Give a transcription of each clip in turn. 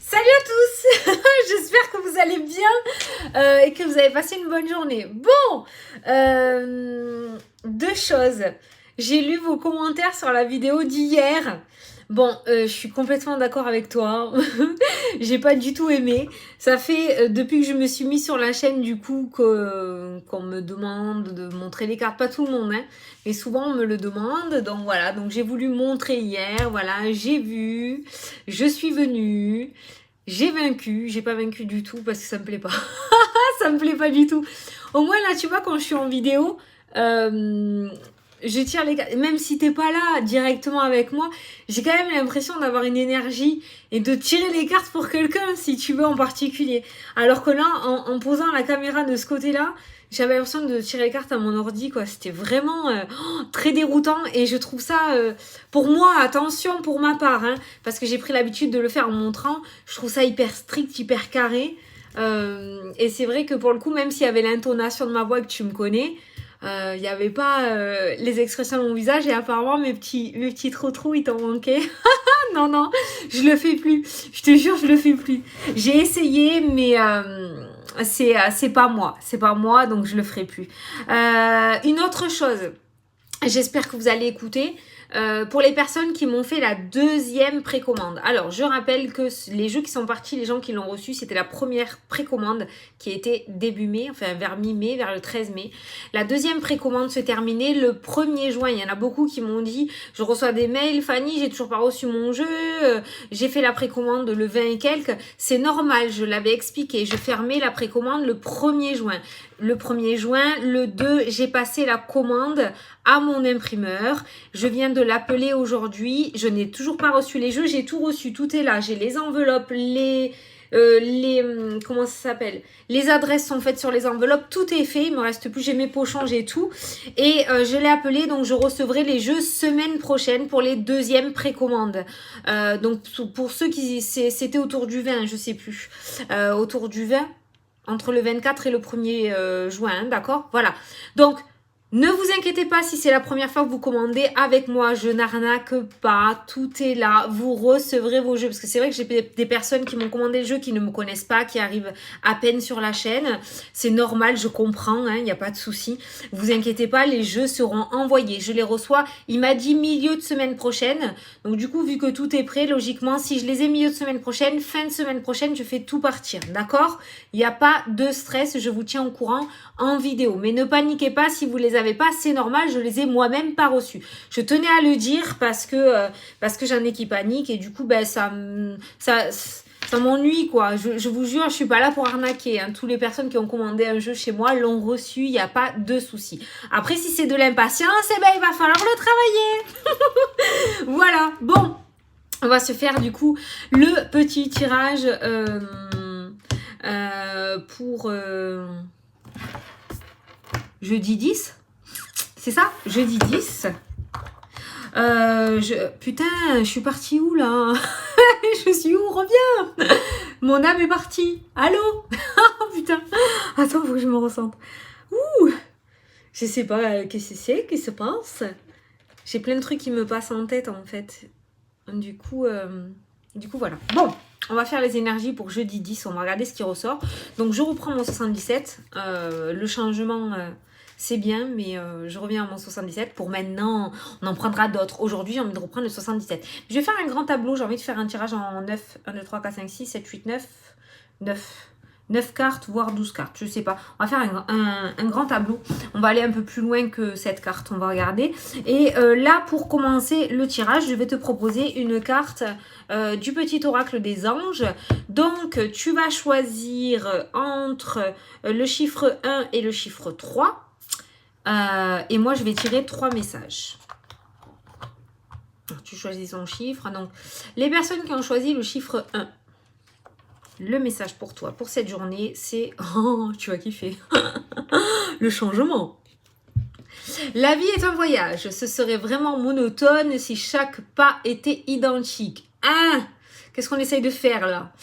Salut à tous. J'espère que vous allez bien et que vous avez passé une bonne journée. Bon, deux choses. J'ai lu vos commentaires sur la vidéo d'hier. Bon, je suis complètement d'accord avec toi. J'ai pas du tout aimé. Ça fait depuis que je me suis mis sur la chaîne du coup qu'on me demande de montrer les cartes. Pas tout le monde, hein, mais souvent on me le demande. Donc voilà, donc j'ai voulu montrer hier. Voilà, j'ai vu, je suis venue. J'ai vaincu, j'ai pas vaincu du tout parce que ça me plaît pas. Ça me plaît pas du tout. Au moins là, tu vois, quand je suis en vidéo, je tire les cartes. Même si t'es pas là directement avec moi, j'ai quand même l'impression d'avoir une énergie et de tirer les cartes pour quelqu'un, si tu veux, en particulier. Alors que là, en posant la caméra de ce côté-là, j'avais l'impression de tirer les cartes à mon ordi, quoi. C'était vraiment très déroutant et je trouve ça, pour moi, attention pour ma part, hein, parce que j'ai pris l'habitude de le faire en montrant, je trouve ça hyper strict, hyper carré. Et c'est vrai que pour le coup, même s'il y avait l'intonation de ma voix que tu me connais, il n'y avait pas les expressions de mon visage et apparemment mes petits trous, ils t'ont manqué. Non, non, je le fais plus. Je te jure, je le fais plus. J'ai essayé, mais c'est pas moi. C'est pas moi, donc je le ferai plus. Une autre chose, j'espère que vous allez écouter. Pour les personnes qui m'ont fait la deuxième précommande. Alors, je rappelle que les jeux qui sont partis, les gens qui l'ont reçu, c'était la première précommande qui était début mai, enfin vers mi-mai, vers le 13 mai. La deuxième précommande se terminait le 1er juin. Il y en a beaucoup qui m'ont dit, je reçois des mails, Fanny, j'ai toujours pas reçu mon jeu, j'ai fait la précommande le 20 et quelques. C'est normal, je l'avais expliqué, je fermais la précommande le 1er juin. Le 1er juin, le 2, j'ai passé la commande à mon imprimeur. Je viens de l'appeler aujourd'hui. Je n'ai toujours pas reçu les jeux. J'ai tout reçu. Tout est là. J'ai les enveloppes, comment ça s'appelle? Les adresses sont faites sur les enveloppes. Tout est fait. Il me reste plus. J'ai mes pochons, j'ai tout. Et je l'ai appelé. Donc, je recevrai les jeux semaine prochaine pour les deuxièmes précommandes. Donc, pour ceux qui... C'était autour du 20, je sais plus. Autour du 20. Entre le 24 et le 1er juin, hein, d'accord? Voilà. Donc, ne vous inquiétez pas si c'est la première fois que vous commandez avec moi, je n'arnaque pas, tout est là, vous recevrez vos jeux. Parce que c'est vrai que j'ai des personnes qui m'ont commandé le jeu qui ne me connaissent pas, qui arrivent à peine sur la chaîne. C'est normal, je comprends, il n'y a pas de souci. Vous inquiétez pas, les jeux seront envoyés. Je les reçois, il m'a dit milieu de semaine prochaine. Donc du coup, vu que tout est prêt, logiquement, si je les ai milieu de semaine prochaine, fin de semaine prochaine, je fais tout partir, d'accord? Il n'y a pas de stress, je vous tiens au courant en vidéo. Mais ne paniquez pas si vous les avez pas, c'est normal, je les ai moi-même pas reçus. Je tenais à le dire parce que j'en ai qui paniquent et du coup ben ça m'ennuie quoi. Je vous jure, je suis pas là pour arnaquer. Hein. Toutes les personnes qui ont commandé un jeu chez moi l'ont reçu, il n'y a pas de souci. Après si c'est de l'impatience, eh ben il va falloir le travailler. Voilà. Bon, on va se faire du coup le petit tirage pour jeudi 10. C'est ça? Jeudi 10. Putain, je suis partie où là? Je suis où? Reviens! Mon âme est partie. Allô? Oh putain. Attends, faut que je me ressente. Ouh! Je sais pas, qu'est-ce que c'est? Qu'est-ce qui se passe? J'ai plein de trucs qui me passent en tête en fait. Du coup, voilà. Bon, on va faire les énergies pour jeudi 10. On va regarder ce qui ressort. Donc, je reprends mon 77. Le changement... c'est bien, mais je reviens à mon 77. Pour maintenant, on en prendra d'autres. Aujourd'hui, j'ai envie de reprendre le 77. Je vais faire un grand tableau. J'ai envie de faire un tirage en 9. 1, 2, 3, 4, 5, 6, 7, 8, 9. 9 cartes, voire 12 cartes. Je sais pas. On va faire un grand tableau. On va aller un peu plus loin que cette carte. On va regarder. Et là, pour commencer le tirage, je vais te proposer une carte du petit oracle des anges. Donc, tu vas choisir entre le chiffre 1 et le chiffre 3. Et moi, je vais tirer 3 messages. Alors, tu choisis son chiffre. Donc, les personnes qui ont choisi le chiffre 1, le message pour toi, pour cette journée, c'est... Oh, tu vas kiffer. Le changement. La vie est un voyage. Ce serait vraiment monotone si chaque pas était identique. Hein? Qu'est-ce qu'on essaye de faire là?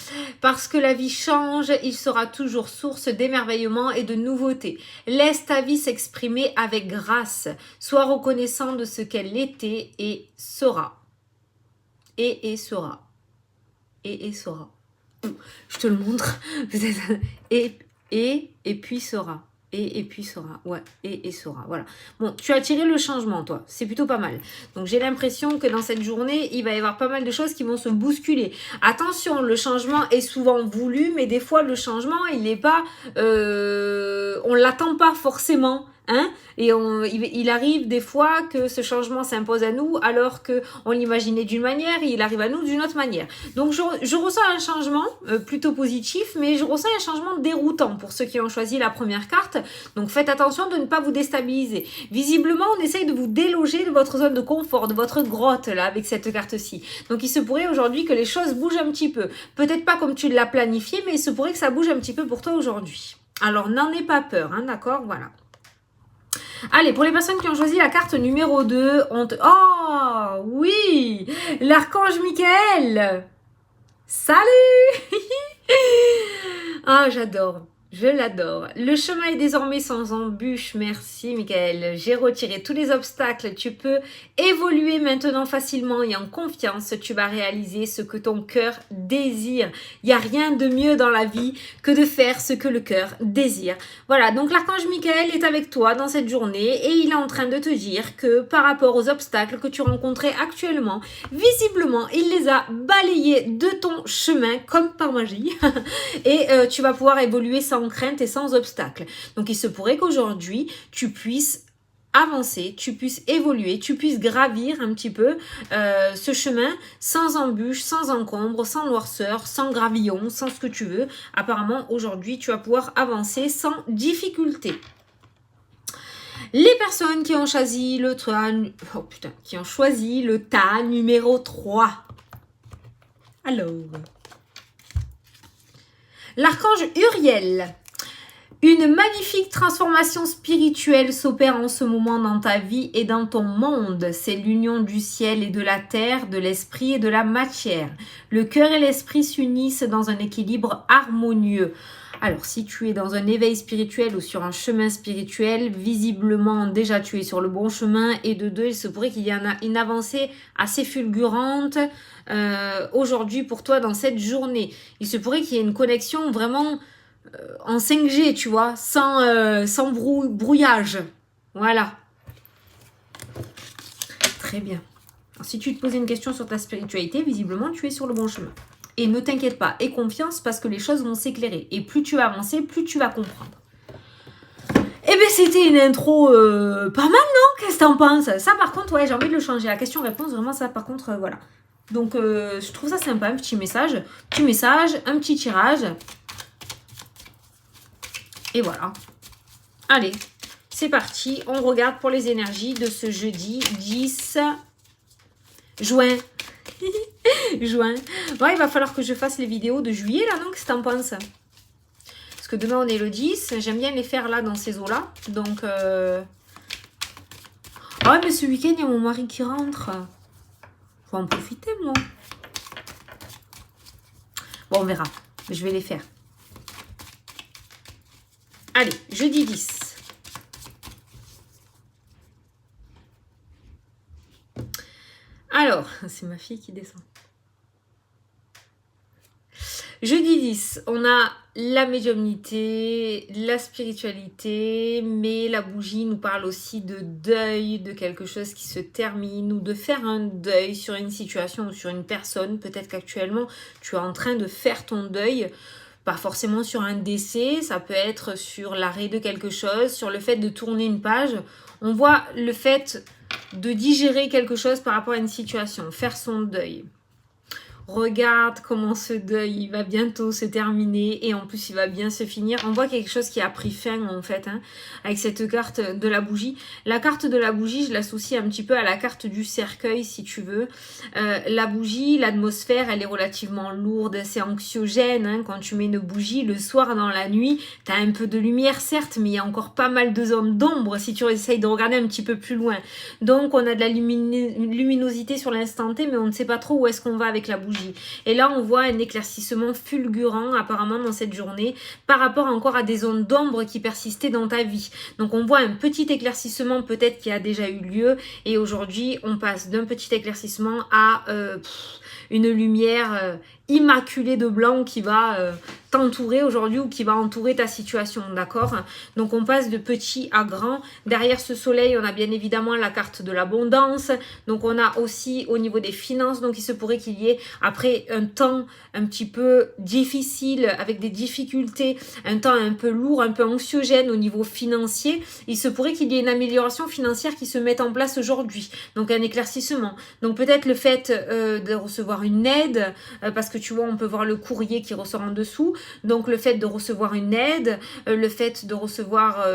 Parce que la vie change, il sera toujours source d'émerveillement et de nouveautés. Laisse ta vie s'exprimer avec grâce. Sois reconnaissant de ce qu'elle était et sera. Et sera. Et sera. Je te le montre. Et puis sera. Et puis sera. Ouais, et sera. Voilà. Bon, tu as tiré le changement, toi. C'est plutôt pas mal. Donc, j'ai l'impression que dans cette journée, il va y avoir pas mal de choses qui vont se bousculer. Attention, le changement est souvent voulu, mais des fois, le changement, il n'est pas... on l'attend pas forcément. Hein, et il arrive des fois que ce changement s'impose à nous alors qu'on l'imaginait d'une manière et il arrive à nous d'une autre manière. Donc je ressens un changement plutôt positif, mais je ressens un changement déroutant pour ceux qui ont choisi la première carte. Donc faites attention de ne pas vous déstabiliser. Visiblement, on essaye de vous déloger de votre zone de confort, de votre grotte là avec cette carte-ci. Donc il se pourrait aujourd'hui que les choses bougent un petit peu. Peut-être pas comme tu l'as planifié, mais il se pourrait que ça bouge un petit peu pour toi aujourd'hui. Alors n'en aie pas peur, hein, d'accord? Voilà. Allez, pour les personnes qui ont choisi la carte numéro 2, Oh, oui, l'archange Michael. Salut. Ah, j'adore. Je l'adore. Le chemin est désormais sans embûche. Merci, Michael. J'ai retiré tous les obstacles. Tu peux évoluer maintenant facilement et en confiance. Tu vas réaliser ce que ton cœur désire. Il n'y a rien de mieux dans la vie que de faire ce que le cœur désire. Voilà, donc l'archange Michael est avec toi dans cette journée et il est en train de te dire que par rapport aux obstacles que tu rencontrais actuellement, visiblement, il les a balayés de ton chemin comme par magie et tu vas pouvoir évoluer sans crainte et sans obstacle. Donc il se pourrait qu'aujourd'hui tu puisses avancer, tu puisses évoluer, tu puisses gravir un petit peu ce chemin sans embûches, sans encombre, sans noirceur, sans gravillon, sans ce que tu veux. Apparemment aujourd'hui tu vas pouvoir avancer sans difficulté. Les personnes qui ont choisi le tas numéro 3. Alors, l'archange Uriel. Une magnifique transformation spirituelle s'opère en ce moment dans ta vie et dans ton monde. C'est l'union du ciel et de la terre, de l'esprit et de la matière. Le cœur et l'esprit s'unissent dans un équilibre harmonieux. Alors, si tu es dans un éveil spirituel ou sur un chemin spirituel, visiblement, déjà, tu es sur le bon chemin. Et de deux, il se pourrait qu'il y en a une avancée assez fulgurante aujourd'hui pour toi dans cette journée. Il se pourrait qu'il y ait une connexion vraiment en 5G, tu vois, sans brouillage. Voilà. Très bien. Alors, si tu te posais une question sur ta spiritualité, visiblement, tu es sur le bon chemin. Et ne t'inquiète pas, aie confiance parce que les choses vont s'éclairer. Et plus tu vas avancer, plus tu vas comprendre. Eh bien, c'était une intro pas mal, non? Qu'est-ce que t'en penses? Ça, par contre, ouais, j'ai envie de le changer. La question-réponse, vraiment, ça, par contre, voilà. Donc, je trouve ça sympa, un petit message. Un petit tirage. Et voilà. Allez, c'est parti. On regarde pour les énergies de ce jeudi 10 juin. Juin. Bon, il va falloir que je fasse les vidéos de juillet, là, non? Qu'est-ce que t'en penses? Parce que demain, on est le 10. J'aime bien les faire, là, dans ces eaux-là. Donc, ah, mais ce week-end, il y a mon mari qui rentre. Faut en profiter, moi. Bon, on verra. Je vais les faire. Allez, jeudi 10. Alors, c'est ma fille qui descend. Jeudi 10, on a la médiumnité, la spiritualité, mais la bougie nous parle aussi de deuil, de quelque chose qui se termine ou de faire un deuil sur une situation ou sur une personne. Peut-être qu'actuellement, tu es en train de faire ton deuil. Pas forcément sur un décès, ça peut être sur l'arrêt de quelque chose, sur le fait de tourner une page. On voit le fait de digérer quelque chose par rapport à une situation, faire son deuil. Regarde comment ce deuil il va bientôt se terminer et en plus il va bien se finir. On voit quelque chose qui a pris fin en fait hein, avec cette carte de la bougie. La carte de la bougie, je l'associe un petit peu à la carte du cercueil si tu veux. La bougie, l'atmosphère, elle est relativement lourde, c'est anxiogène. Hein, quand tu mets une bougie le soir dans la nuit, tu as un peu de lumière certes, mais il y a encore pas mal de zones d'ombre si tu essayes de regarder un petit peu plus loin. Donc on a de la luminosité sur l'instant T, mais on ne sait pas trop où est-ce qu'on va avec la bougie. bougie. Et là, on voit un éclaircissement fulgurant apparemment dans cette journée par rapport encore à des zones d'ombre qui persistaient dans ta vie. Donc, on voit un petit éclaircissement peut-être qui a déjà eu lieu et aujourd'hui, on passe d'un petit éclaircissement à une lumière immaculée de blanc qui va t'entourer aujourd'hui ou qui va entourer ta situation, d'accord? Donc on passe de petit à grand. Derrière ce soleil, on a bien évidemment la carte de l'abondance. Donc on a aussi au niveau des finances, donc il se pourrait qu'il y ait après un temps un petit peu difficile, avec des difficultés, un temps un peu lourd, un peu anxiogène au niveau financier, il se pourrait qu'il y ait une amélioration financière qui se mette en place aujourd'hui. Donc un éclaircissement. Donc peut-être le fait de recevoir une aide, parce que tu vois, on peut voir le courrier qui ressort en dessous. Donc le fait de recevoir une aide, le fait de recevoir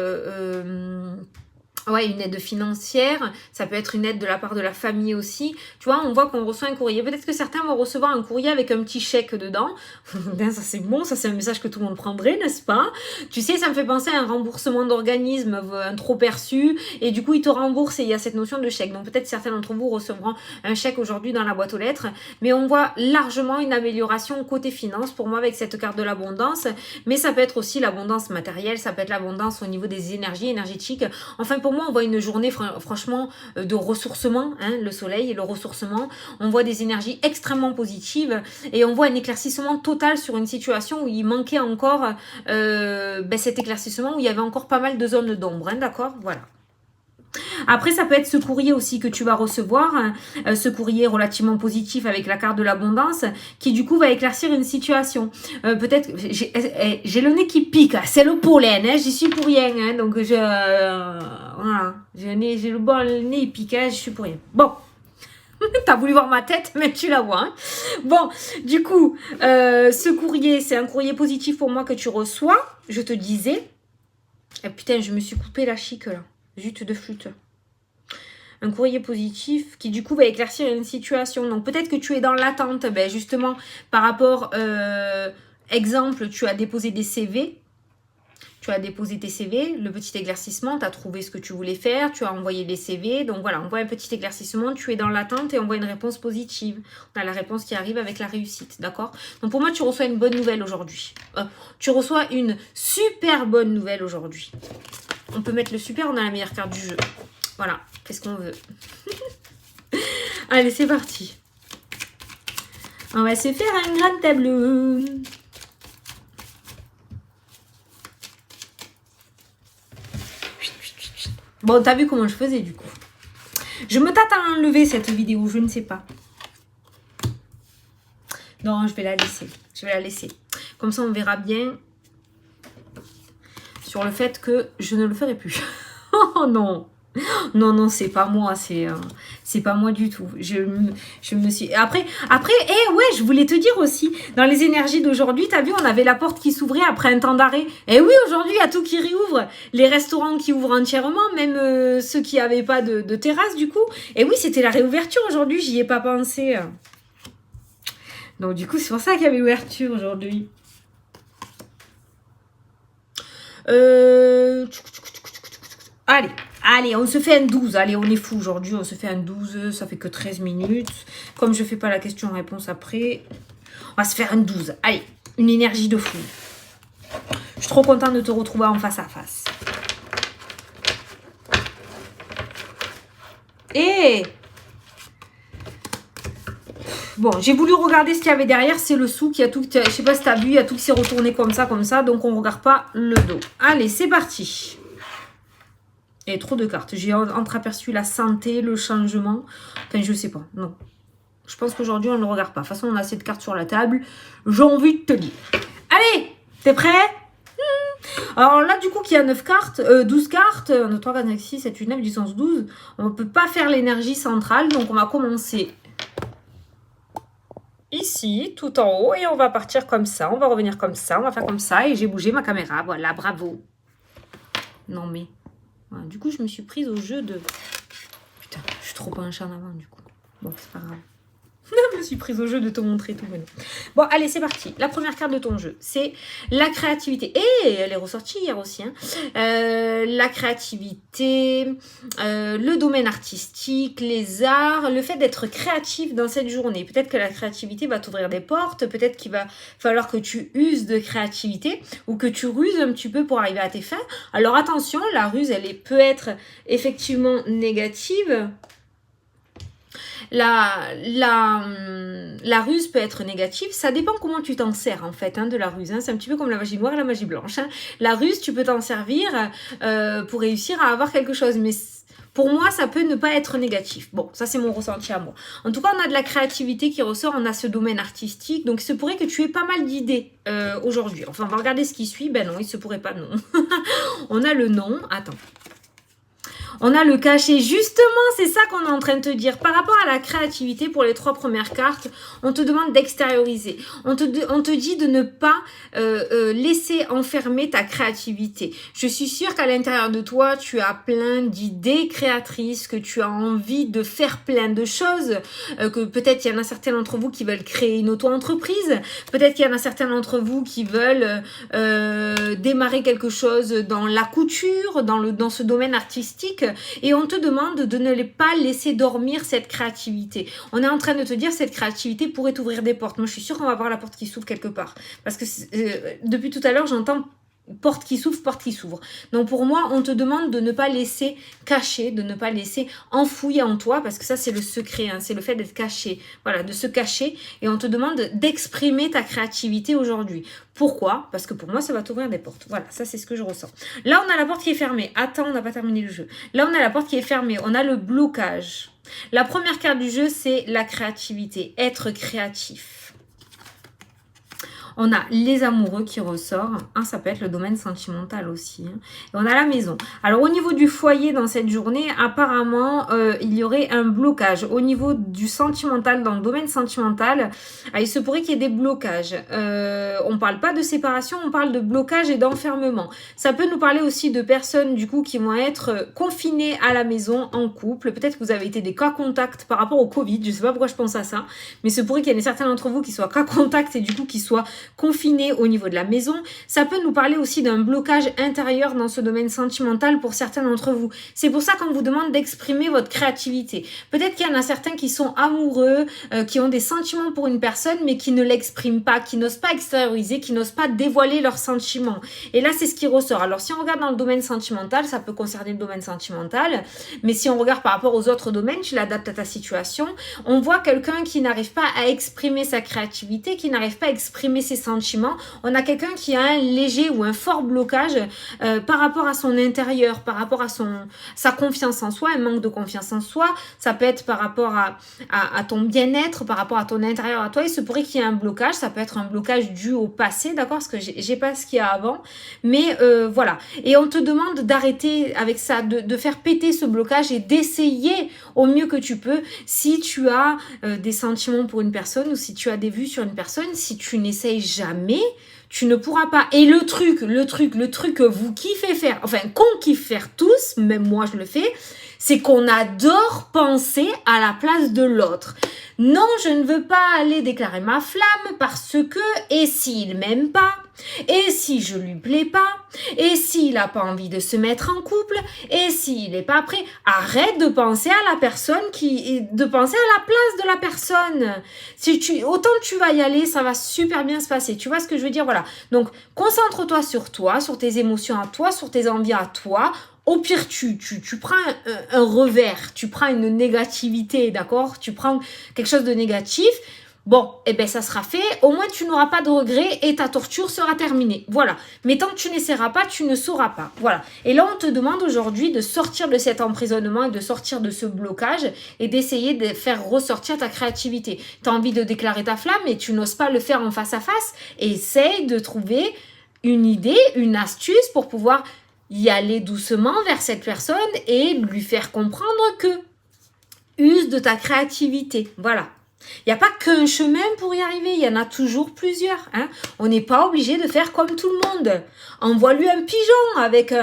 une aide financière, ça peut être une aide de la part de la famille aussi. Tu vois, on voit qu'on reçoit un courrier. Peut-être que certains vont recevoir un courrier avec un petit chèque dedans. Ça c'est bon, ça c'est un message que tout le monde prendrait, n'est-ce pas? Tu sais, ça me fait penser à un remboursement d'organisme, un trop perçu, et du coup, ils te remboursent et il y a cette notion de chèque. Donc peut-être certains d'entre vous recevront un chèque aujourd'hui dans la boîte aux lettres, mais on voit largement une amélioration côté finance pour moi avec cette carte de l'abondance, mais ça peut être aussi l'abondance matérielle, ça peut être l'abondance au niveau des énergies énergétiques. Enfin, pour moi, on voit une journée franchement de ressourcement, hein, le soleil et le ressourcement. On voit des énergies extrêmement positives et on voit un éclaircissement total sur une situation où il manquait encore cet éclaircissement, où il y avait encore pas mal de zones d'ombre, hein, d'accord? Voilà. Après, ça peut être ce courrier aussi que tu vas recevoir, ce courrier relativement positif avec la carte de l'abondance, qui du coup va éclaircir une situation. Peut-être, j'ai le nez qui pique, c'est le pollen, hein, j'y suis pour rien, hein, donc voilà, j'ai le bon nez il pique, hein, j'y suis pour rien. Bon. T'as voulu voir ma tête, mais tu la vois. Hein. Bon, du coup, ce courrier, c'est un courrier positif pour moi que tu reçois, je te disais. Et putain, je me suis coupé la chic là. Jute de flûte. Un courrier positif qui du coup va éclaircir une situation. Donc peut-être que tu es dans l'attente, justement par rapport, exemple, tu as déposé des CV. Tu as déposé tes CV, le petit éclaircissement, tu as trouvé ce que tu voulais faire, tu as envoyé les CV. Donc voilà, on voit un petit éclaircissement, tu es dans l'attente et on voit une réponse positive. On a la réponse qui arrive avec la réussite, d'accord? Donc pour moi, tu reçois une bonne nouvelle aujourd'hui. Tu reçois une super bonne nouvelle aujourd'hui. On peut mettre le super, on a la meilleure carte du jeu. Voilà, qu'est-ce qu'on veut? Allez, c'est parti. On va se faire un grand tableau. Bon, t'as vu comment je faisais du coup. Je me tâte à enlever cette vidéo, je ne sais pas. Non, je vais la laisser. Je vais la laisser. Comme ça, on verra bien sur le fait que je ne le ferai plus. Oh non. Non, non, c'est pas moi, c'est pas moi du tout. Je me suis... Après, ouais, je voulais te dire aussi, dans les énergies d'aujourd'hui, t'as vu, on avait la porte qui s'ouvrait après un temps d'arrêt. Et oui, aujourd'hui, il y a tout qui réouvre. Les restaurants qui ouvrent entièrement, même ceux qui n'avaient pas de terrasse, du coup. Et oui, c'était la réouverture aujourd'hui, j'y ai pas pensé. Donc, du coup, c'est pour ça qu'il y avait ouverture aujourd'hui. Allez, on se fait un 12. Allez, on est fou aujourd'hui. On se fait un 12. Ça fait que 13 minutes. Comme je fais pas la question-réponse après, on va se faire un 12. Allez, une énergie de fou. Je suis trop contente de te retrouver en face à face. Et bon, j'ai voulu regarder ce qu'il y avait derrière. C'est le sou qui a tout... Je sais pas si tu as vu, il y a tout qui s'est retourné comme ça. Donc, on regarde pas le dos. Allez, c'est parti. Il y a trop de cartes. J'ai entreaperçu la santé, le changement. Enfin, je sais pas. Non. Je pense qu'aujourd'hui, on ne le regarde pas. De toute façon, on a assez de cartes sur la table. J'ai envie de te lire. Allez, t'es prêt? Alors là, du coup, qu'il y a 9 cartes, 12 cartes. 1, 2, 3, 4, 5, 6, 7, 8, 9, 10, 11, 12. On ne peut pas faire l'énergie centrale. Donc, on va commencer ici, tout en haut. Et on va partir comme ça. On va revenir comme ça. On va faire comme ça. Et j'ai bougé ma caméra. Voilà, bravo. Non, mais... Voilà, du coup, je me suis prise au jeu de... Putain, je suis trop penchée en avant, du coup. Bon, c'est pas grave. Je me suis prise au jeu de te montrer tout maintenant. Bon, allez, c'est parti. La première carte de ton jeu, c'est la créativité. Et elle est ressortie hier aussi. Hein. La créativité, le domaine artistique, les arts, le fait d'être créatif dans cette journée. Peut-être que la créativité va t'ouvrir des portes, peut-être qu'il va falloir que tu uses de créativité ou que tu ruses un petit peu pour arriver à tes fins. Alors attention, la ruse, peut être effectivement négative. La ruse peut être négative, ça dépend comment tu t'en sers en fait de la ruse. Hein. C'est un petit peu comme la magie noire et la magie blanche. Hein. La ruse, tu peux t'en servir pour réussir à avoir quelque chose, mais pour moi, ça peut ne pas être négatif. Bon, ça c'est mon ressenti à moi. En tout cas, on a de la créativité qui ressort, on a ce domaine artistique, donc il se pourrait que tu aies pas mal d'idées aujourd'hui. Enfin, on va regarder ce qui suit. Ben non, il se pourrait pas, non. On a le non, attends. On a le cachet. Justement, c'est ça qu'on est en train de te dire. Par rapport à la créativité, pour les 3 premières cartes, on te demande d'extérioriser. On te dit de ne pas laisser enfermer ta créativité. Je suis sûre qu'à l'intérieur de toi, tu as plein d'idées créatrices, que tu as envie de faire plein de choses, que peut-être il y en a certains d'entre vous qui veulent créer une auto-entreprise, peut-être qu'il y en a certains d'entre vous qui veulent démarrer quelque chose dans la couture, dans ce domaine artistique. Et on te demande de ne pas laisser dormir cette créativité. On est en train de te dire cette créativité pourrait t'ouvrir des portes. Moi, je suis sûre qu'on va voir la porte qui s'ouvre quelque part. Parce que depuis tout à l'heure, j'entends porte qui s'ouvre, porte qui s'ouvre. Donc pour moi, on te demande de ne pas laisser cacher, de ne pas laisser enfouir en toi, parce que ça c'est le secret, hein, c'est le fait d'être caché, voilà, de se cacher, et on te demande d'exprimer ta créativité aujourd'hui. Pourquoi? Parce que pour moi, ça va t'ouvrir des portes. Voilà, ça c'est ce que je ressens. Là, on a la porte qui est fermée. Attends, on n'a pas terminé le jeu. Là, on a la porte qui est fermée. On a le blocage. La première carte du jeu, c'est la créativité, être créatif. On a les amoureux qui ressort. Ça peut être le domaine sentimental aussi. Hein. Et on a la maison. Alors, au niveau du foyer dans cette journée, apparemment, il y aurait un blocage. Au niveau du sentimental, dans le domaine sentimental, il se pourrait qu'il y ait des blocages. On parle pas de séparation, on parle de blocage et d'enfermement. Ça peut nous parler aussi de personnes, du coup, qui vont être confinées à la maison en couple. Peut-être que vous avez été des cas contacts par rapport au Covid. Je sais pas pourquoi je pense à ça. Mais il se pourrait qu'il y en ait certains d'entre vous qui soient cas contacts et du coup, qui soient confinés au niveau de la maison. Ça peut nous parler aussi d'un blocage intérieur dans ce domaine sentimental pour certains d'entre vous. C'est pour ça qu'on vous demande d'exprimer votre créativité. Peut-être qu'il y en a certains qui sont amoureux, qui ont des sentiments pour une personne, mais qui ne l'expriment pas, qui n'osent pas extérioriser, qui n'osent pas dévoiler leurs sentiments. Et là, c'est ce qui ressort. Alors, si on regarde dans le domaine sentimental, ça peut concerner le domaine sentimental, mais si on regarde par rapport aux autres domaines, tu l'adaptes à ta situation, on voit quelqu'un qui n'arrive pas à exprimer sa créativité, qui n'arrive pas à exprimer ses sentiments. On a quelqu'un qui a un léger ou un fort blocage par rapport à son intérieur, par rapport à sa confiance en soi, un manque de confiance en soi. Ça peut être par rapport à ton bien-être, par rapport à ton intérieur à toi. Il se pourrait qu'il y ait un blocage. Ça peut être un blocage dû au passé, d'accord? Parce que j'ai pas ce qu'il y a avant. Mais voilà. Et on te demande d'arrêter avec ça, de faire péter ce blocage et d'essayer au mieux que tu peux. Si tu as des sentiments pour une personne ou si tu as des vues sur une personne, si tu n'essayes jamais, tu ne pourras pas. Et le truc que vous kiffez faire, enfin qu'on kiffe faire tous, même moi je le fais, c'est qu'on adore penser à la place de l'autre. Non, je ne veux pas aller déclarer ma flamme parce que, et s'il m'aime pas, et si je lui plais pas, et s'il a pas envie de se mettre en couple, et s'il est pas prêt, arrête de penser à la personne de penser à la place de la personne. Autant tu vas y aller, ça va super bien se passer. Tu vois ce que je veux dire? Voilà. Donc, concentre-toi, sur tes émotions à toi, sur tes envies à toi. Au pire, tu prends un revers, tu prends une négativité, d'accord? Tu prends quelque chose de négatif. Bon, ça sera fait. Au moins, tu n'auras pas de regrets et ta torture sera terminée. Voilà. Mais tant que tu n'essaieras pas, tu ne sauras pas. Voilà. Et là, on te demande aujourd'hui de sortir de cet emprisonnement et de sortir de ce blocage et d'essayer de faire ressortir ta créativité. Tu as envie de déclarer ta flamme et tu n'oses pas le faire en face à face. Essaye de trouver une idée, une astuce pour pouvoir y aller doucement vers cette personne et lui faire comprendre que use de ta créativité. Voilà. Il n'y a pas qu'un chemin pour y arriver, il y en a toujours plusieurs. Hein. On n'est pas obligé de faire comme tout le monde. Envoie-lui un pigeon avec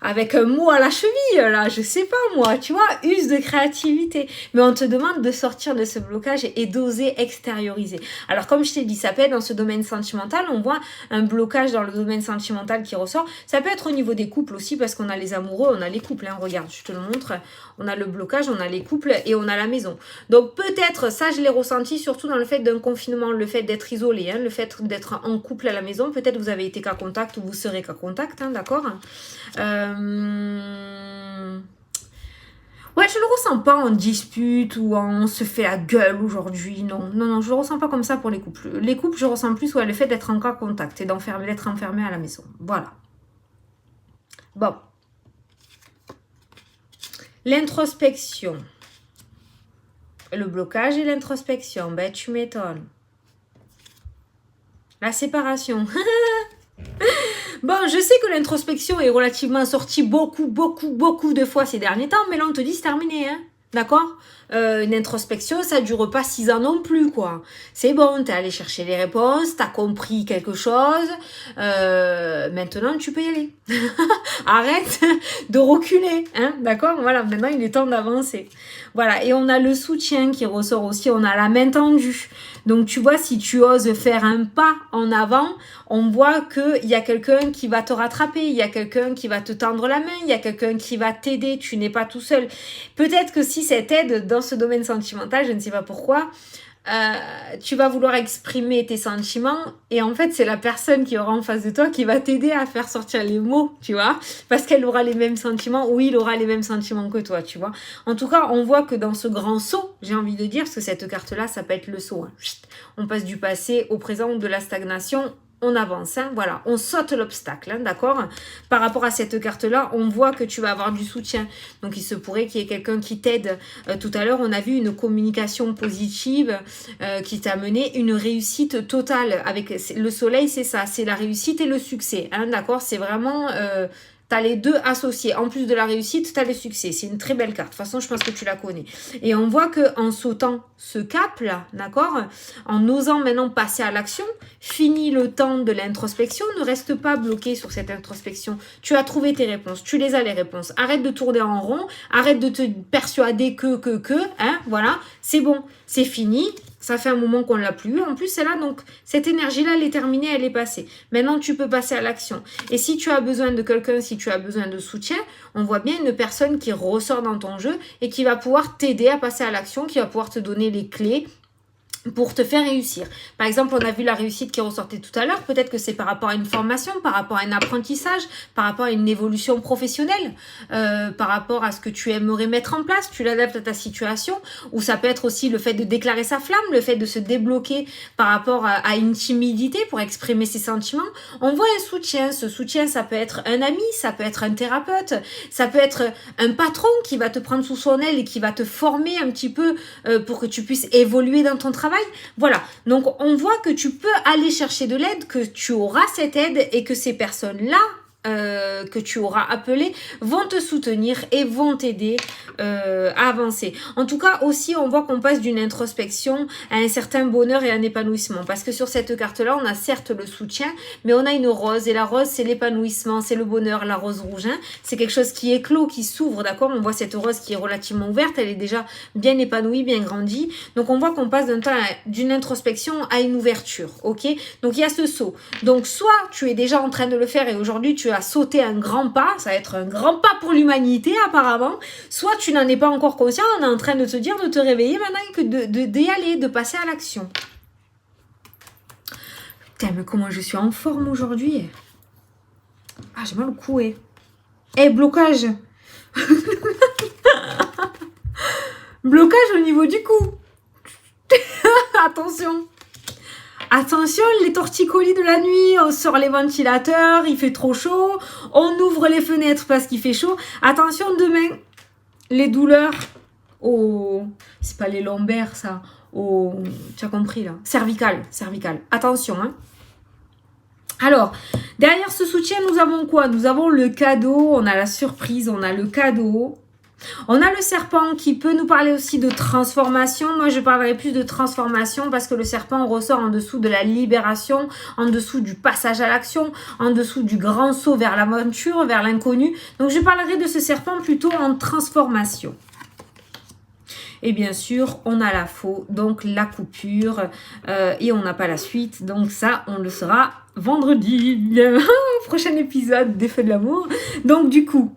avec un mot à la cheville, là, je sais pas moi, tu vois, use de créativité. Mais on te demande de sortir de ce blocage et d'oser extérioriser. Alors, comme je t'ai dit, ça peut être dans ce domaine sentimental, on voit un blocage dans le domaine sentimental qui ressort. Ça peut être au niveau des couples aussi, parce qu'on a les amoureux, on a les couples, hein, regarde, je te le montre. On a le blocage, on a les couples et on a la maison. Donc, peut-être, ça, je l'ai ressenti, surtout dans le fait d'un confinement, le fait d'être isolé, hein, le fait d'être en couple à la maison. Peut-être vous avez été cas contact ou vous serez cas contact, hein, d'accord. Ouais, je le ressens pas en dispute ou on se fait la gueule aujourd'hui. Non, non, non, je le ressens pas comme ça pour les couples. Les couples, je ressens plus le fait d'être en cas contact et d'être enfermé à la maison. Voilà. Bon. L'introspection. Le blocage et l'introspection. Ben, tu m'étonnes. La séparation. Bon, je sais que l'introspection est relativement sortie beaucoup de fois ces derniers temps, mais là, on te dit c'est terminé, hein. D'accord? Une introspection, ça dure pas 6 ans non plus, quoi. C'est bon, t'es allé chercher les réponses, t'as compris quelque chose. Maintenant, tu peux y aller. Arrête de reculer, hein, d'accord? Voilà, maintenant, il est temps d'avancer. Voilà, et on a le soutien qui ressort aussi, on a la main tendue. Donc, tu vois, si tu oses faire un pas en avant, on voit qu'il y a quelqu'un qui va te rattraper, il y a quelqu'un qui va te tendre la main, il y a quelqu'un qui va t'aider, tu n'es pas tout seul. Peut-être que si cette aide dans ce domaine sentimental, je ne sais pas pourquoi, tu vas vouloir exprimer tes sentiments et en fait c'est la personne qui aura en face de toi qui va t'aider à faire sortir les mots, tu vois, parce qu'elle aura les mêmes sentiments ou il aura les mêmes sentiments que toi, tu vois. En tout cas, on voit que dans ce grand saut, j'ai envie de dire, parce que cette carte-là, ça peut être le saut, hein. On passe du passé au présent ou de la stagnation. On avance, hein, voilà, on saute l'obstacle, hein, d'accord. Par rapport à cette carte-là, on voit que tu vas avoir du soutien. Donc, il se pourrait qu'il y ait quelqu'un qui t'aide. Tout à l'heure, on a vu une communication positive qui t'a mené une réussite totale. Avec le soleil, c'est ça, c'est la réussite et le succès, hein, d'accord. C'est vraiment... t'as les deux associés. En plus de la réussite, t'as le succès. C'est une très belle carte. De toute façon, je pense que tu la connais. Et on voit qu'en sautant ce cap-là, d'accord, en osant maintenant passer à l'action, fini le temps de l'introspection, ne reste pas bloqué sur cette introspection. Tu as trouvé tes réponses. Tu les as, les réponses. Arrête de tourner en rond. Arrête de te persuader hein, voilà. C'est bon. C'est fini. Ça fait un moment qu'on ne l'a plus. En plus, c'est là, donc, cette énergie-là, elle est terminée, elle est passée. Maintenant, tu peux passer à l'action. Et si tu as besoin de quelqu'un, si tu as besoin de soutien, on voit bien une personne qui ressort dans ton jeu et qui va pouvoir t'aider à passer à l'action, qui va pouvoir te donner les clés pour te faire réussir. Par exemple, on a vu la réussite qui ressortait tout à l'heure. Peut-être que c'est par rapport à une formation, par rapport à un apprentissage, par rapport à une évolution professionnelle, par rapport à ce que tu aimerais mettre en place. Tu l'adaptes à ta situation. Ou ça peut être aussi le fait de déclarer sa flamme, le fait de se débloquer par rapport à une timidité pour exprimer ses sentiments. On voit un soutien. Ce soutien, ça peut être un ami, ça peut être un thérapeute, ça peut être un patron qui va te prendre sous son aile et qui va te former un petit peu pour que tu puisses évoluer dans ton travail. Voilà, donc on voit que tu peux aller chercher de l'aide, que tu auras cette aide et que ces personnes-là que tu auras appelées vont te soutenir et vont t'aider à avancer. En tout cas, aussi, on voit qu'on passe d'une introspection à un certain bonheur et un épanouissement. Parce que sur cette carte-là, on a certes le soutien, mais on a une rose. Et la rose, c'est l'épanouissement, c'est le bonheur, la rose rouge. Hein. C'est quelque chose qui éclot, qui s'ouvre, d'accord. On voit cette rose qui est relativement ouverte, elle est déjà bien épanouie, bien grandie. Donc, on voit qu'on passe d'une introspection à une ouverture, ok. Donc, il y a ce saut. Donc, soit tu es déjà en train de le faire et aujourd'hui, tu as sauté un grand pas, ça va être un grand pas pour l'humanité apparemment, soit tu n'en es pas encore conscient, on est en train de te dire de te réveiller maintenant et que d'y aller, de passer à l'action. Putain, mais comment je suis en forme aujourd'hui. Ah, j'ai mal au cou, eh. Blocage. Blocage au niveau du cou. Attention. Attention, les torticolis de la nuit, on sort les ventilateurs, il fait trop chaud, on ouvre les fenêtres parce qu'il fait chaud. Attention, demain, les douleurs c'est pas les lombaires, ça, tu as compris là, cervical. Attention, hein. Alors, derrière ce soutien, nous avons quoi? Nous avons le cadeau, on a la surprise, on a le cadeau. On a le serpent qui peut nous parler aussi de transformation. Moi, je parlerai plus de transformation parce que le serpent ressort en dessous de la libération, en dessous du passage à l'action, en dessous du grand saut vers l'aventure, vers l'inconnu. Donc, je parlerai de ce serpent plutôt en transformation. Et bien sûr, on a la faux, donc la coupure, et on n'a pas la suite. Donc ça, on le saura vendredi. Prochain épisode des Feux de l'amour. Donc du coup,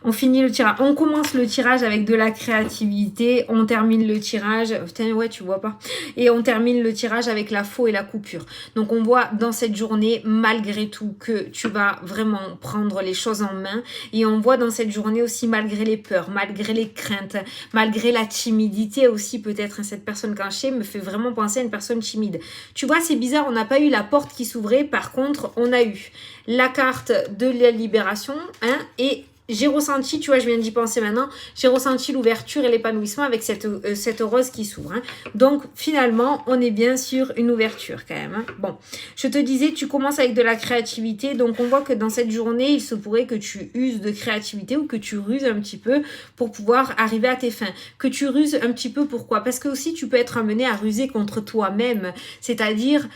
on finit le tirage. On commence le tirage avec de la créativité. On termine le tirage. Putain, ouais, tu vois pas. Et on termine le tirage avec la faux et la coupure. Donc, on voit dans cette journée, malgré tout, que tu vas vraiment prendre les choses en main. Et on voit dans cette journée aussi, malgré les peurs, malgré les craintes, malgré la timidité aussi, peut-être. Cette personne cachée me fait vraiment penser à une personne timide. Tu vois, c'est bizarre. On n'a pas eu la porte qui s'ouvrait. Par contre, on a eu la carte de la libération, hein, et j'ai ressenti, tu vois, je viens d'y penser maintenant, j'ai ressenti l'ouverture et l'épanouissement avec cette rose qui s'ouvre. Hein. Donc, finalement, on est bien sur une ouverture quand même. Hein. Bon, je te disais, tu commences avec de la créativité. Donc, on voit que dans cette journée, il se pourrait que tu uses de créativité ou que tu ruses un petit peu pour pouvoir arriver à tes fins. Que tu ruses un petit peu, pourquoi? Parce que aussi, tu peux être amené à ruser contre toi-même. C'est-à-dire,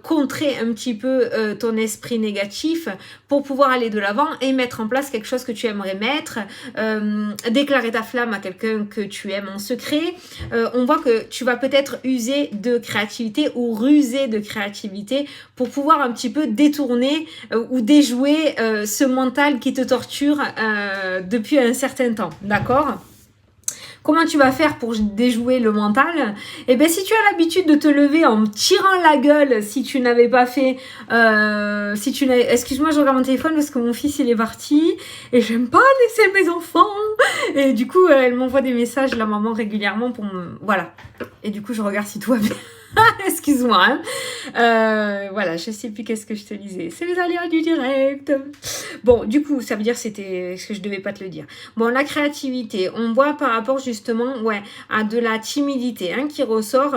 contrer un petit peu ton esprit négatif pour pouvoir aller de l'avant et mettre en place quelque chose que tu aimerais mettre, déclarer ta flamme à quelqu'un que tu aimes en secret. On voit que tu vas peut-être user de créativité ou ruser de créativité pour pouvoir un petit peu détourner ou déjouer ce mental qui te torture depuis un certain temps, d'accord ? Comment tu vas faire pour déjouer le mental? Eh bien, si tu as l'habitude de te lever en me tirant la gueule, si tu n'avais pas fait... Excuse-moi, je regarde mon téléphone parce que mon fils, il est parti et j'aime pas laisser mes enfants. Et du coup, elle m'envoie des messages, la maman, régulièrement pour me... Voilà. Et du coup, je regarde si tout va bien. Excuse-moi. Hein. Voilà, je sais plus qu'est-ce que je te disais. C'est les aléas du direct. Bon, du coup, ça veut dire c'était ce que je devais pas te le dire. Bon, la créativité, on voit par rapport justement, ouais, à de la timidité hein, qui ressort.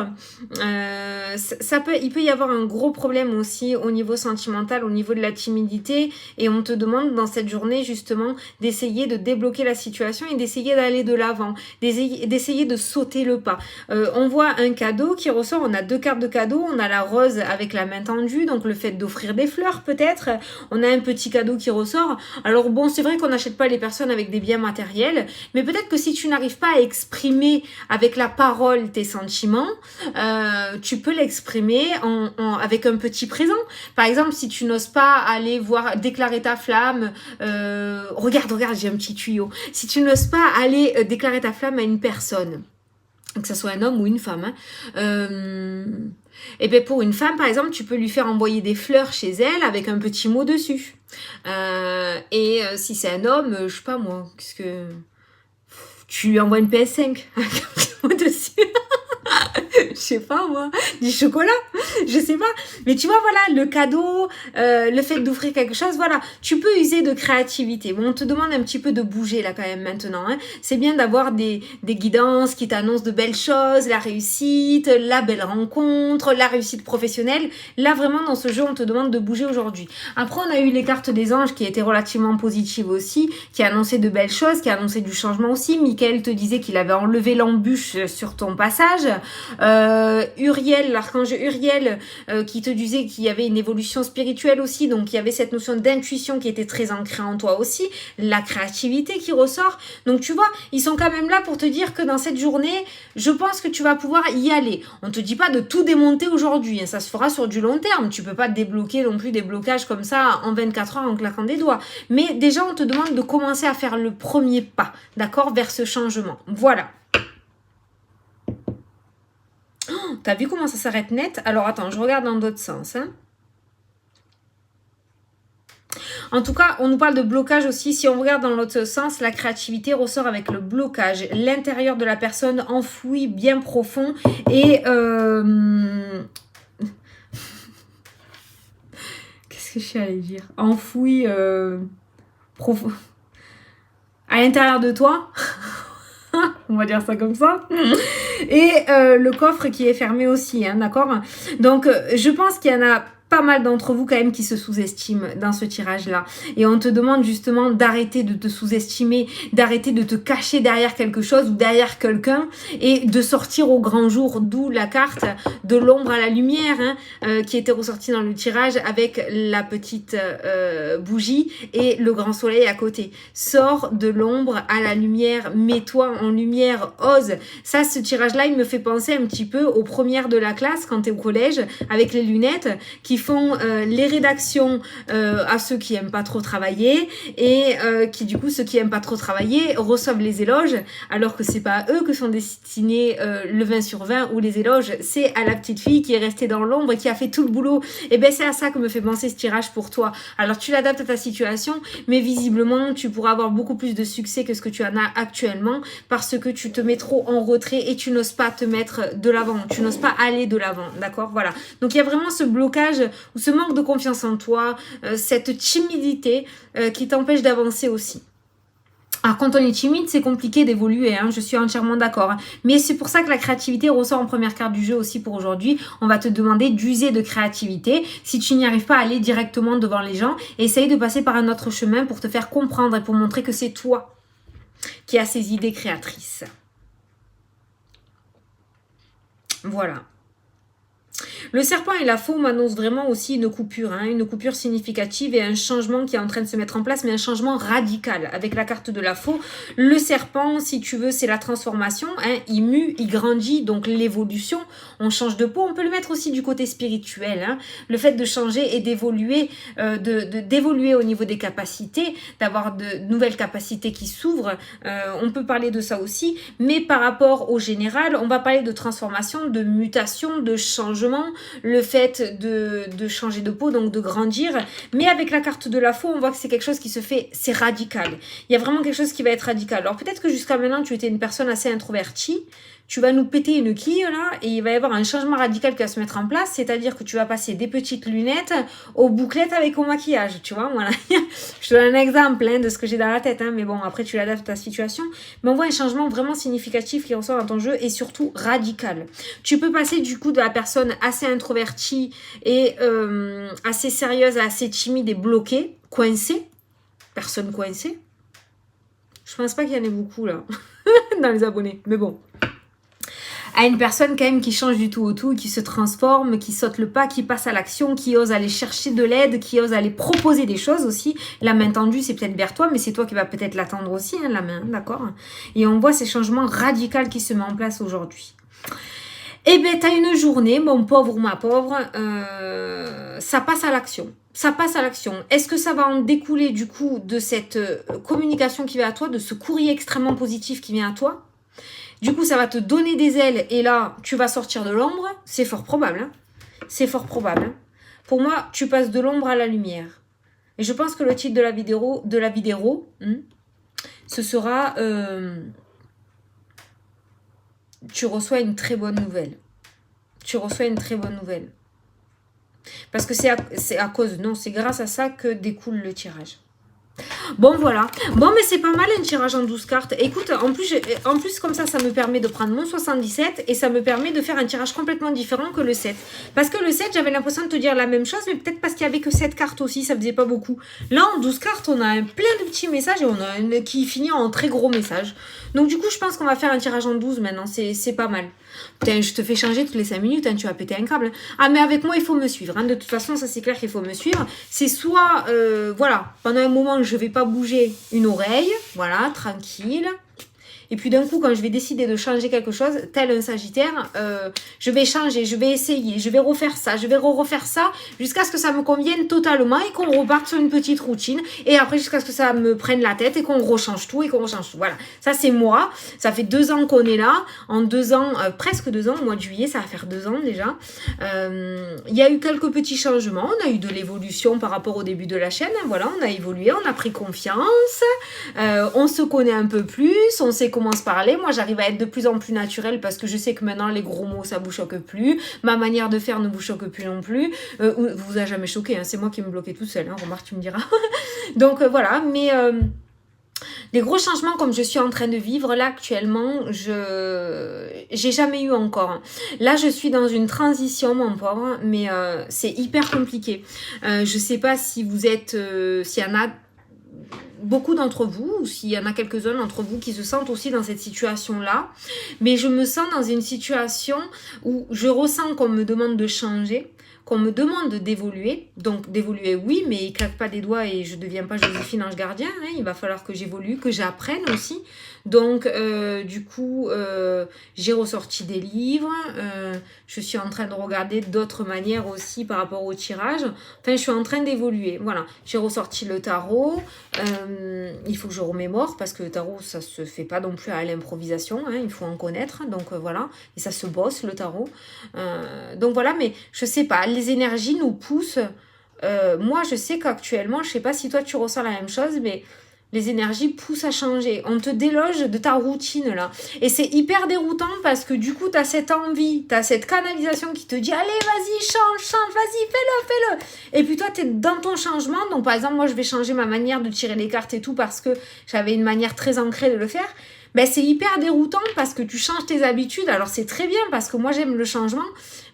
Il peut y avoir un gros problème aussi au niveau sentimental, au niveau de la timidité, et on te demande dans cette journée justement d'essayer de débloquer la situation et d'essayer d'aller de l'avant, d'essayer de sauter le pas. On voit un cadeau qui ressort. On a 2 cartes de cadeau, on a la rose avec la main tendue, donc le fait d'offrir des fleurs peut-être, on a un petit cadeau qui ressort. Alors bon, c'est vrai qu'on n'achète pas les personnes avec des biens matériels, mais peut-être que si tu n'arrives pas à exprimer avec la parole tes sentiments, tu peux l'exprimer avec un petit présent. Par exemple, si tu n'oses pas aller déclarer ta flamme, regarde, j'ai un petit tuyau. Si tu n'oses pas aller déclarer ta flamme à une personne, que ce soit un homme ou une femme. Et bien pour une femme, par exemple, tu peux lui faire envoyer des fleurs chez elle avec un petit mot dessus. Si c'est un homme, je sais pas moi, qu'est-ce que... Tu lui envoies une PS5 avec un petit mot dessus. Je sais pas moi, du chocolat, je sais pas. Mais tu vois, voilà, le cadeau, le fait d'offrir quelque chose, voilà. Tu peux user de créativité. Bon, on te demande un petit peu de bouger là quand même maintenant. Hein. C'est bien d'avoir des guidances qui t'annoncent de belles choses, la réussite, la belle rencontre, la réussite professionnelle. Là, vraiment, dans ce jeu, on te demande de bouger aujourd'hui. Après, on a eu les cartes des anges qui étaient relativement positives aussi, qui annonçaient de belles choses, qui annonçaient du changement aussi. Michael te disait qu'il avait enlevé l'embûche sur ton passage. Uriel, l'archange Uriel, qui te disait qu'il y avait une évolution spirituelle aussi, donc il y avait cette notion d'intuition qui était très ancrée en toi aussi, la créativité qui ressort. Donc tu vois, ils sont quand même là pour te dire que dans cette journée, je pense que tu vas pouvoir y aller. On te dit pas de tout démonter aujourd'hui, hein, ça se fera sur du long terme. Tu peux pas débloquer non plus des blocages comme ça en 24 heures en claquant des doigts. Mais déjà, on te demande de commencer à faire le premier pas, d'accord, vers ce changement. Voilà. Oh, t'as vu comment ça s'arrête net? Alors attends, je regarde dans d'autres sens. Hein. En tout cas, on nous parle de blocage aussi. Si on regarde dans l'autre sens, la créativité ressort avec le blocage. L'intérieur de la personne enfoui bien profond et... Qu'est-ce que je suis allée dire? Enfoui profond. À l'intérieur de toi. On va dire ça comme ça. Et le coffre qui est fermé aussi, hein, d'accord? Donc, je pense qu'il y en a pas mal d'entre vous quand même qui se sous-estiment dans ce tirage-là. Et on te demande justement d'arrêter de te sous-estimer, d'arrêter de te cacher derrière quelque chose ou derrière quelqu'un et de sortir au grand jour, d'où la carte de l'ombre à la lumière qui était ressortie dans le tirage avec la petite bougie et le grand soleil à côté. Sors de l'ombre à la lumière, mets-toi en lumière, ose. Ça, ce tirage-là, il me fait penser un petit peu aux premières de la classe quand tu es au collège avec les lunettes qui font les rédactions à ceux qui aiment pas trop travailler et qui du coup ceux qui aiment pas trop travailler reçoivent les éloges alors que c'est pas à eux que sont destinés le 20 sur 20 ou les éloges, c'est à la petite fille qui est restée dans l'ombre et qui a fait tout le boulot. Et ben c'est à ça que me fait penser ce tirage pour toi. Alors tu l'adaptes à ta situation, mais visiblement tu pourras avoir beaucoup plus de succès que ce que tu en as actuellement parce que tu te mets trop en retrait et tu n'oses pas te mettre de l'avant, tu n'oses pas aller de l'avant, d'accord? Voilà. Donc il y a vraiment ce blocage ou ce manque de confiance en toi, cette timidité qui t'empêche d'avancer aussi. Alors quand on est timide, c'est compliqué d'évoluer, je suis entièrement d'accord. Mais c'est pour ça que la créativité ressort en première carte du jeu aussi pour aujourd'hui. On va te demander d'user de créativité. Si tu n'y arrives pas à aller directement devant les gens, essaye de passer par un autre chemin pour te faire comprendre et pour montrer que c'est toi qui as ces idées créatrices. Voilà. Le serpent et la faux m'annoncent vraiment aussi une coupure significative et un changement qui est en train de se mettre en place, mais un changement radical. Avec la carte de la faux, le serpent, si tu veux, c'est la transformation, il mue, il grandit, donc l'évolution, on change de peau. On peut le mettre aussi du côté spirituel, le fait de changer et d'évoluer, d'évoluer au niveau des capacités, d'avoir de nouvelles capacités qui s'ouvrent, on peut parler de ça aussi, mais par rapport au général, on va parler de transformation, de mutation, de changement, le fait de changer de peau, donc de grandir. Mais avec la carte de la faux, on voit que c'est quelque chose qui se fait, c'est radical. Il y a vraiment quelque chose qui va être radical. Alors peut-être que jusqu'à maintenant, tu étais une personne assez introvertie. Tu vas nous péter une quille là et il va y avoir un changement radical qui va se mettre en place, c'est-à-dire que tu vas passer des petites lunettes aux bouclettes avec au maquillage, tu vois, voilà. Je te donne un exemple de ce que j'ai dans la tête, mais bon, après tu l'adaptes à ta situation. Mais on voit un changement vraiment significatif qui ressort dans ton jeu et surtout radical. Tu peux passer du coup de la personne assez introvertie et assez sérieuse, assez timide et bloquée, coincée, personne coincée. Je pense pas qu'il y en ait beaucoup là, dans les abonnés, mais bon. À une personne quand même qui change du tout au tout, qui se transforme, qui saute le pas, qui passe à l'action, qui ose aller chercher de l'aide, qui ose aller proposer des choses aussi. La main tendue, c'est peut-être vers toi, mais c'est toi qui vas peut-être l'attendre aussi, la main, d'accord? Et on voit ces changements radicaux qui se mettent en place aujourd'hui. Eh bien, t'as une journée, mon pauvre ou ma pauvre, ça passe à l'action. Ça passe à l'action. Est-ce que ça va en découler du coup de cette communication qui vient à toi, de ce courrier extrêmement positif qui vient à toi? Du coup, ça va te donner des ailes et là, tu vas sortir de l'ombre. C'est fort probable. C'est fort probable. Pour moi, tu passes de l'ombre à la lumière. Et je pense que le titre de la vidéo, ce sera tu reçois une très bonne nouvelle. Tu reçois une très bonne nouvelle. Parce que c'est grâce à ça que découle le tirage. Bon voilà, bon mais c'est pas mal un tirage en 12 cartes. Écoute, en plus comme ça me permet de prendre mon 77 et ça me permet de faire un tirage complètement différent que le 7. Parce que le 7, j'avais l'impression de te dire la même chose, mais peut-être parce qu'il y avait que 7 cartes aussi, ça faisait pas beaucoup. Là en 12 cartes, on a plein de petits messages et on a une qui finit en très gros message. Donc du coup, je pense qu'on va faire un tirage en 12 maintenant, c'est pas mal. Putain, je te fais changer toutes les 5 minutes, tu vas péter un câble. Ah mais avec moi, il faut me suivre. De toute façon, ça c'est clair qu'il faut me suivre. C'est soit, voilà, pendant un moment, je vais pas bouger une oreille, voilà, tranquille. Et puis d'un coup, quand je vais décider de changer quelque chose, tel un Sagittaire, je vais changer, je vais essayer, je vais refaire ça, je vais refaire ça, jusqu'à ce que ça me convienne totalement et qu'on reparte sur une petite routine. Et après, jusqu'à ce que ça me prenne la tête et qu'on rechange tout et qu'on rechange tout. Voilà, ça c'est moi. Ça fait 2 ans qu'on est là. En 2 ans, presque 2 ans, au mois de juillet, ça va faire 2 ans déjà. Il y a eu quelques petits changements. On a eu de l'évolution par rapport au début de la chaîne. Voilà, on a évolué, on a pris confiance. On se connaît un peu plus, on sait comment se parler. Moi, j'arrive à être de plus en plus naturelle parce que je sais que maintenant, les gros mots, ça vous choque plus. Ma manière de faire ne vous choque plus non plus. Vous a jamais choqué, c'est moi qui me bloquais toute seule. Remarque, tu me diras. Donc, voilà. Mais Des gros changements comme je suis en train de vivre là actuellement, j'ai jamais eu encore. Là, je suis dans une transition, mon pauvre, mais c'est hyper compliqué. Je sais pas si vous êtes, s'il y en a beaucoup d'entre vous, ou s'il y en a quelques-uns d'entre vous qui se sentent aussi dans cette situation-là, mais je me sens dans une situation où je ressens qu'on me demande de changer, qu'on me demande d'évoluer. Donc d'évoluer, oui, mais il claque pas des doigts et je deviens pas Joséphine Ange Gardien. Hein. Il va falloir que j'évolue, que j'apprenne aussi. Donc du coup, j'ai ressorti des livres. Je suis en train de regarder d'autres manières aussi par rapport au tirage. Enfin, je suis en train d'évoluer. Voilà, j'ai ressorti le tarot. Il faut que je remémore parce que le tarot, ça se fait pas non plus à l'improvisation. Hein. Il faut en connaître. Donc voilà, et ça se bosse le tarot. Donc voilà, mais je sais pas. Les énergies nous poussent. Moi, je sais qu'actuellement, je sais pas si toi tu ressens la même chose, mais les énergies poussent à changer. On te déloge de ta routine là. Et c'est hyper déroutant parce que du coup, tu as cette envie, tu as cette canalisation qui te dit allez, vas-y, change, vas-y, fais-le. Et puis toi, tu es dans ton changement. Donc par exemple, moi, je vais changer ma manière de tirer les cartes et tout parce que j'avais une manière très ancrée de le faire. Ben, c'est hyper déroutant parce que tu changes tes habitudes. Alors c'est très bien parce que moi, j'aime le changement.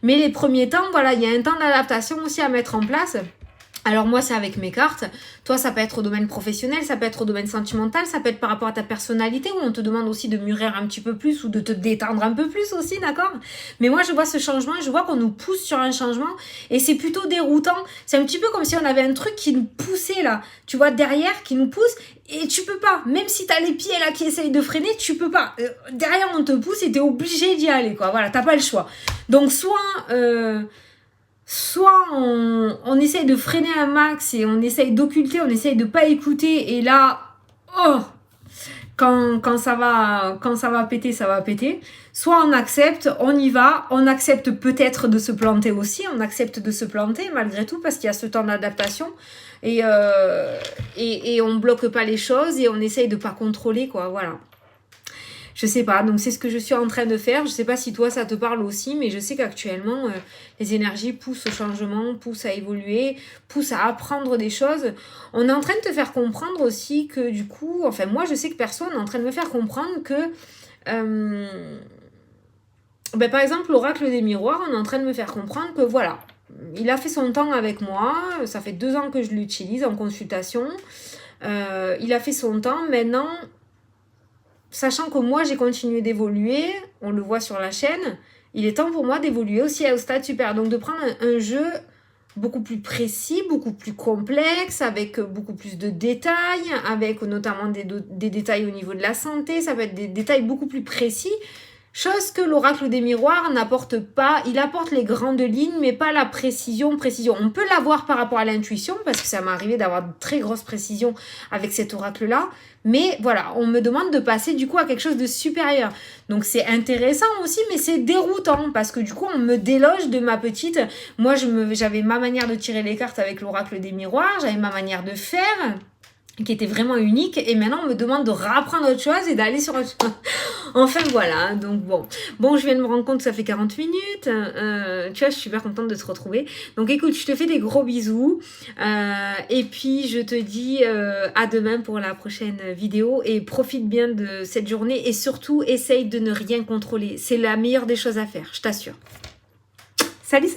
Mais les premiers temps, voilà, il y a un temps d'adaptation aussi à mettre en place. Alors moi, c'est avec mes cartes. Toi, ça peut être au domaine professionnel, ça peut être au domaine sentimental, ça peut être par rapport à ta personnalité où on te demande aussi de mûrir un petit peu plus ou de te détendre un peu plus aussi, d'accord? Mais moi, je vois ce changement, je vois qu'on nous pousse sur un changement et c'est plutôt déroutant. C'est un petit peu comme si on avait un truc qui nous poussait là, tu vois, derrière, qui nous pousse et tu peux pas. Même si t'as les pieds là qui essayent de freiner, tu peux pas. Derrière, on te pousse et t'es obligé d'y aller, quoi. Voilà, t'as pas le choix. Donc, soit on essaye de freiner un max et on essaye d'occulter, on essaye de pas écouter et là, oh, quand ça va péter, ça va péter. Soit on accepte, on y va, on accepte peut-être de se planter aussi, on accepte de se planter malgré tout parce qu'il y a ce temps d'adaptation et on bloque pas les choses et on essaye de pas contrôler, quoi, voilà. Je sais pas, donc c'est ce que je suis en train de faire. Je sais pas si toi ça te parle aussi, mais je sais qu'actuellement les énergies poussent au changement, poussent à évoluer, poussent à apprendre des choses. On est en train de te faire comprendre aussi que du coup, enfin moi je sais que perso, on est en train de me faire comprendre que par exemple l'oracle des miroirs, on est en train de me faire comprendre que voilà, il a fait son temps avec moi, ça fait 2 ans que je l'utilise en consultation, il a fait son temps, maintenant... Sachant que moi, j'ai continué d'évoluer, on le voit sur la chaîne, il est temps pour moi d'évoluer aussi au stade supérieur. Donc de prendre un jeu beaucoup plus précis, beaucoup plus complexe, avec beaucoup plus de détails, avec notamment des détails au niveau de la santé, ça peut être des détails beaucoup plus précis. Chose que l'oracle des miroirs n'apporte pas. Il apporte les grandes lignes, mais pas la précision. On peut l'avoir par rapport à l'intuition, parce que ça m'est arrivé d'avoir de très grosses précisions avec cet oracle-là. Mais voilà, on me demande de passer du coup à quelque chose de supérieur. Donc c'est intéressant aussi, mais c'est déroutant, parce que du coup, on me déloge de ma petite... Moi, j'avais ma manière de tirer les cartes avec l'oracle des miroirs, j'avais ma manière de faire... qui était vraiment unique, et maintenant on me demande de réapprendre autre chose et d'aller sur autre chose. Enfin voilà, donc bon, je viens de me rendre compte que ça fait 40 minutes, tu vois, je suis super contente de te retrouver. Donc écoute, je te fais des gros bisous, et puis je te dis à demain pour la prochaine vidéo, et profite bien de cette journée, et surtout essaye de ne rien contrôler, c'est la meilleure des choses à faire, je t'assure. Salut!